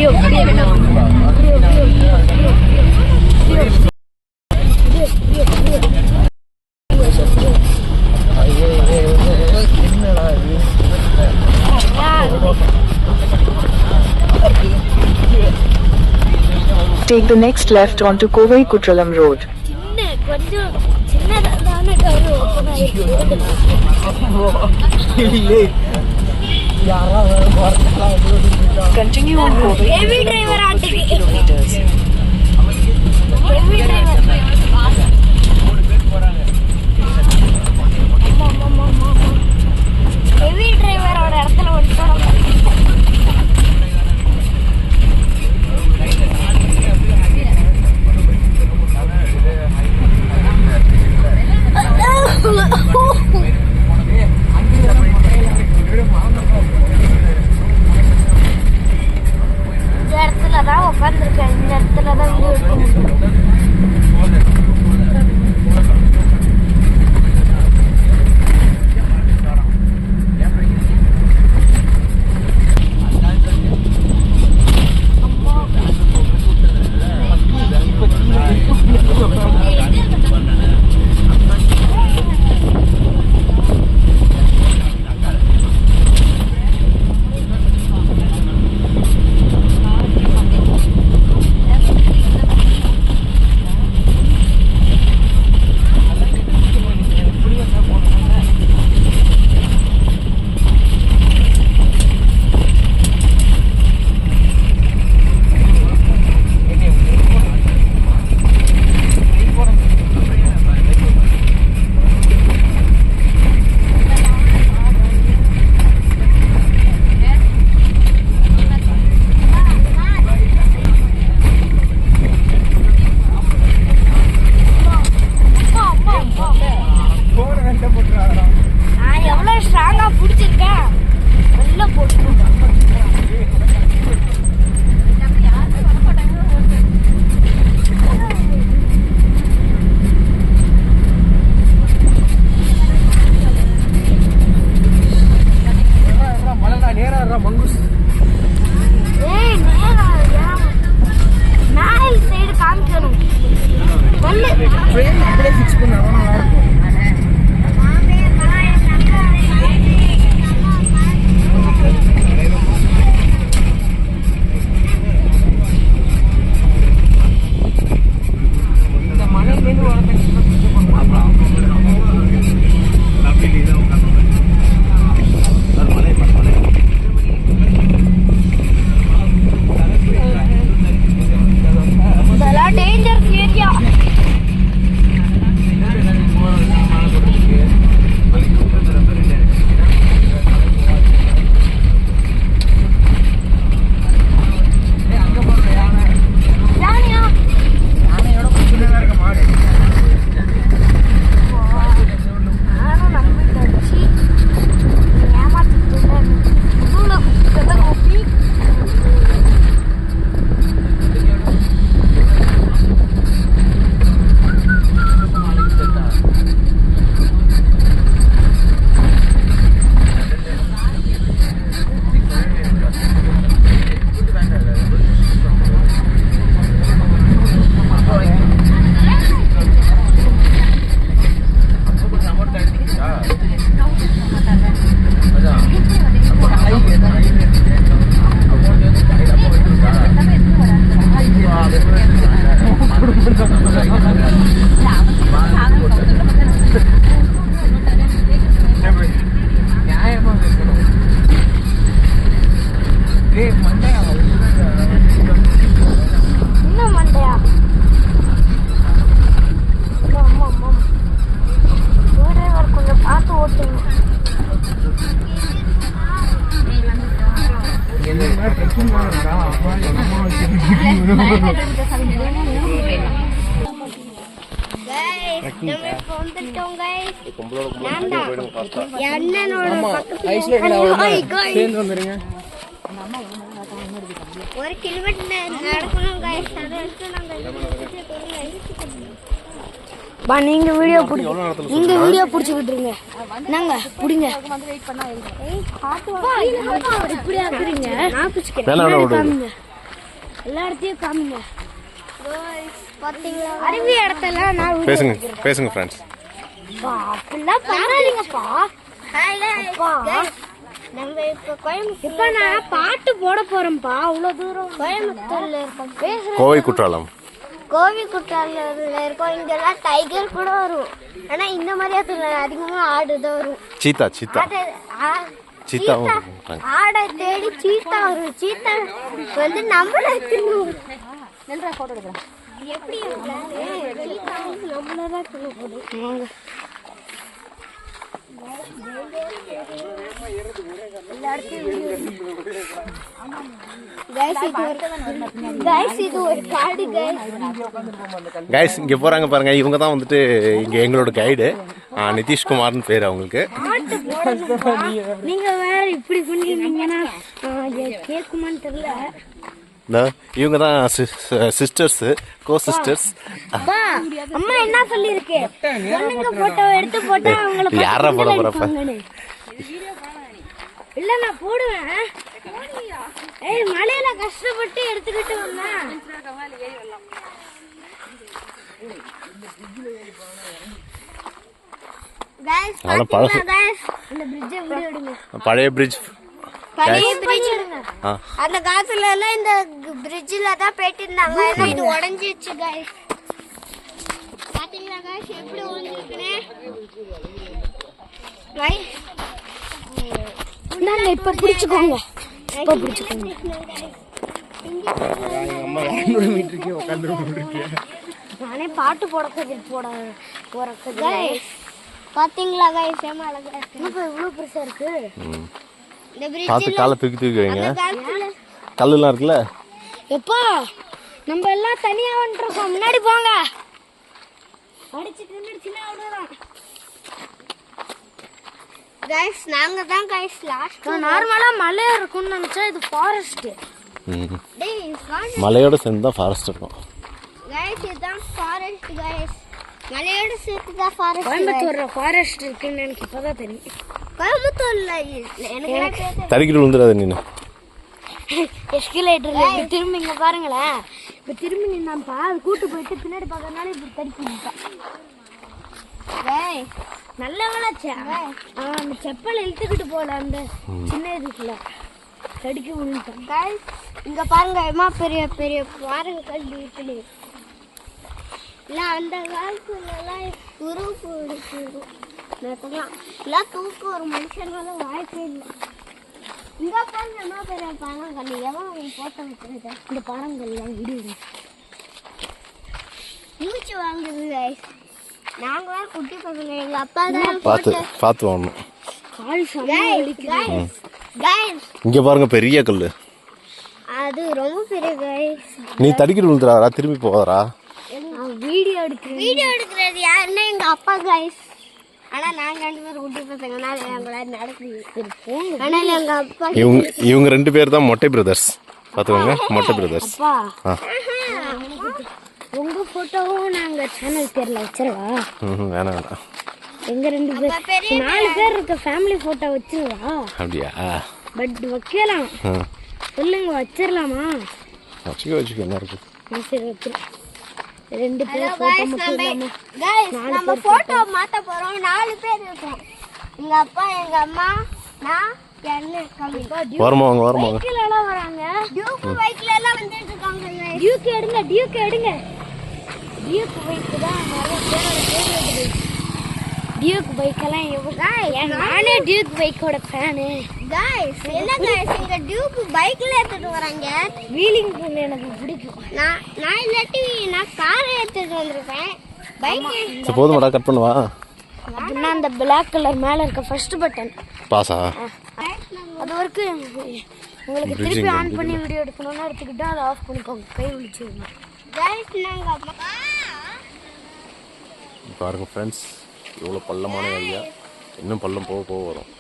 Take the next left onto Kovai Kutralam Road. Continue on Kovai for 3 kilometers. நீங்க video புடிச்சிட்டு இருங்க நாங்க புடிங்க இப்படி ஆக்குறீங்க நான் புடிச்சுக்கிறேன் எல்லா இடத்தையும் காமிங்க. பாத்தீங்களா அருவி இடத்தெல்லாம் நான் பேசுங்க ஃப்ரெண்ட்ஸ். அப்படிலாம் பண்ணாதீங்கப்பா. நம்ம இப்ப கோயம்புத்தூர் இப்ப நான் பாட்டு போட போறேன்ப்பா. அவ்வளவு தூரம் கோயம்புத்தூர்ல இருக்கோம். கோவை குற்றாலம் இருக்கோம். இங்கெல்லாம் டைகர் கூட வரும். ஆனா இந்த மாதிரி அதிகமா ஆடுதான் வரும். சீத்தா ஆடை தேடி சீத்தா வரும். சீத்தா வந்து நம்மள போட்டோ எடுக்கிறேன். எப்படி நம்மளதான் போடுவோம். கைஸ் இங்க போறாங்க பாருங்க. இவங்க தான் வந்துட்டு இங்க எங்களோட கைடு. நிதிஷ்குமார்னு பேர் அவங்களுக்கு. நீங்க வேற இப்படி பண்ணிருந்தீங்கன்னா கேக்குமான்னு தெரியல. இவங்க தான் சிஸ்டர்ஸ், கோ சிஸ்டர்ஸ். அம்மா என்ன சொல்லிருக்கு? பொண்ணுங்க போட்டோ எடுத்து போட்டா அவங்கள யாரா போட போறப்ப இல்ல நான் போடுவேன். ஏய் மலையில கஷ்டப்பட்டு எடுத்துக்கிட்டு வந்தேன். பழைய பிரிட்ஜ். அந்த காலத்துல எல்லாம் இந்த பிரிட்ஜ்ல தான் போயிட்டு இருந்தாங்க. ஏன்னா இது உடைஞ்சிச்சு गाइस. பாத்தீங்களா गाइस எப்படி உடைஞ்சிருக்குனே? गाइस நான் இப்ப பிடிச்சுக்கோங்க. இப்ப பிடிச்சுக்கோங்க. அம்மா 200 மீட்டருக்கு உட்கார்ந்துருக்கு. நானே பாட்டு போறதுக்கு गाइस. பாத்தீங்களா गाइस ஏமா அழகா இருக்கு. இப்ப இவ்வளவு பெருசா இருக்கு. இந்த பாத்து காலை தூக்கி வைங்க. கல்லுலாம் இருக்குல்ல. எப்பா நம்ம எல்லாம் தனியா வந்துறோம். முன்னாடி போங்க. அடிச்சிட்டு நின்னுச்சுனா அவ்வளவுதான். गाइस நாங்க தான் गाइस லாஸ்ட். நார்மலா மலை இருக்கும்னு நினைச்சா இது ஃபாரஸ்ட். டேய் மலையோட சேர்ந்து தான் ஃபாரஸ்ட் இருக்கும். गाइस இதுதான் ஃபாரஸ்ட் गाइस. மலையோட சேர்த்து தான் ஃபாரஸ்ட். கோயம்புத்தூர்ல ஃபாரஸ்ட் இருக்குன்னு எனக்கு இப்பதான் தெரியும். கோயம்புத்தூர்ல எனக்கு தரிக்கிட்டு விழுந்துடாத நீ. எஸ்கலேட்டர்ல திரும்பி இங்க பாருங்களேன். இப்ப திரும்பி நின்னாம்பா அது கூட்டு போயிட்டு பின்னாடி பார்க்கறனால இப்படி தடுக்கி விட்டான். ஏய் நல்ல வேலைச்சா. அந்த செப்பல் இழுத்துக்கிட்டு போல அந்த சின்ன இதுக்குள்ள தடுக்கி விழுந்துட்டான். गाइस இங்க பாருங்க எம்மா பெரிய பெரிய பாருங்க கல்லு இருக்குன்னு. இல்ல அந்த காலத்துல எல்லாம் உருப்பு எடுக்குது. நான் தூக்க ஒரு மனுஷனால வாய்ப்பே இல்லை. இங்க பாருங்க என்ன பெரிய பழங்கள். எவன் போட்டோ வச்சிருக்க இந்த பழங்கள்லாம் விடுது. மூச்சு வாங்குது गाइस. நாங்க குட்டி பசங்க. எங்க அப்பா தான் பார்த்து வாங்கணும். கால் சமயம் வலிக்குது गाइस. இங்க பாருங்க பெரிய கல்லு. அது ரொம்ப பெரிய गाइस. நீ தடிக்கிட்டு விழுந்துறாரா? திரும்பி போவாரா? வீடியோ எடுக்கிறது யாருன்னா எங்க அப்பா गाइस. ஆனா நாங்க ரெண்டு பேரும் குட்டி பசங்கனால எங்கள நடக்குது. ஆனா எங்க அப்பா இவங்க ரெண்டு பேர் தான் மொட்டை பிரதர்ஸ். பாத்துக்கோங்க மொட்டை பிரதர்ஸ். அப்பா உங்க போட்டோவும் நாங்க சேனல் பேர்ல வச்சிரவா? வேணாம். எங்க ரெண்டு பேர் 4 பேர் இருக்க ஃபேமிலி போட்டோ வச்சிரவா? அப்படியா? பட் வைக்கலாம். சொல்லுங்க வச்சிரலாமா? வச்சுக்க என்ன இருக்கு? சரி வச்சிரலாம். ரெண்டு பேர் போட்டோ மட்டும் गाइस நம்ம போட்டோ மாத்த போறோம். 4 பேர் இருக்கோம். எங்க அப்பா எங்க அம்மா நான் என்ன கம்மி. வரமா வாங்க. பைக்ல எல்லாம் வராங்க. டியூக் பைக்ல எல்லாம் வந்துட்டு இருக்காங்க. டியூக் எடுங்க. டியூக் பைக் தான் நிறைய பேர் வருது. டியூக் பைக் எல்லாம் நானே டியூக் பைக்கோட ஃபேனு. गाइस என்ன गाइस இங்க டியூக் பைக்ல எடுத்துட்டு வராங்க. வீலிங் பண்ண எனக்கு பிடிக்கும். நான் இல்லாட்டி நான் காரை எடுத்துட்டு வந்திருப்பேன். பைக் போதுமாடா கட் பண்ணுவா. அப்படின்னா அந்த பிளாக் கலர் மேல இருக்க ஃபர்ஸ்ட் பட்டன் பாஸா அது வரைக்கும் உங்களுக்கு திருப்பி ஆன் பண்ணி வீடியோ எடுக்கணும்னா எடுத்துக்கிட்டா அதை ஆஃப் பண்ணிக்கோங்க. கை விழிச்சிருங்க गाइस. நாங்க பாருங்க ஃப்ரெண்ட்ஸ் எவ்வளோ பள்ளமான ஏரியா. இன்னும் பள்ளம் போக வரும்.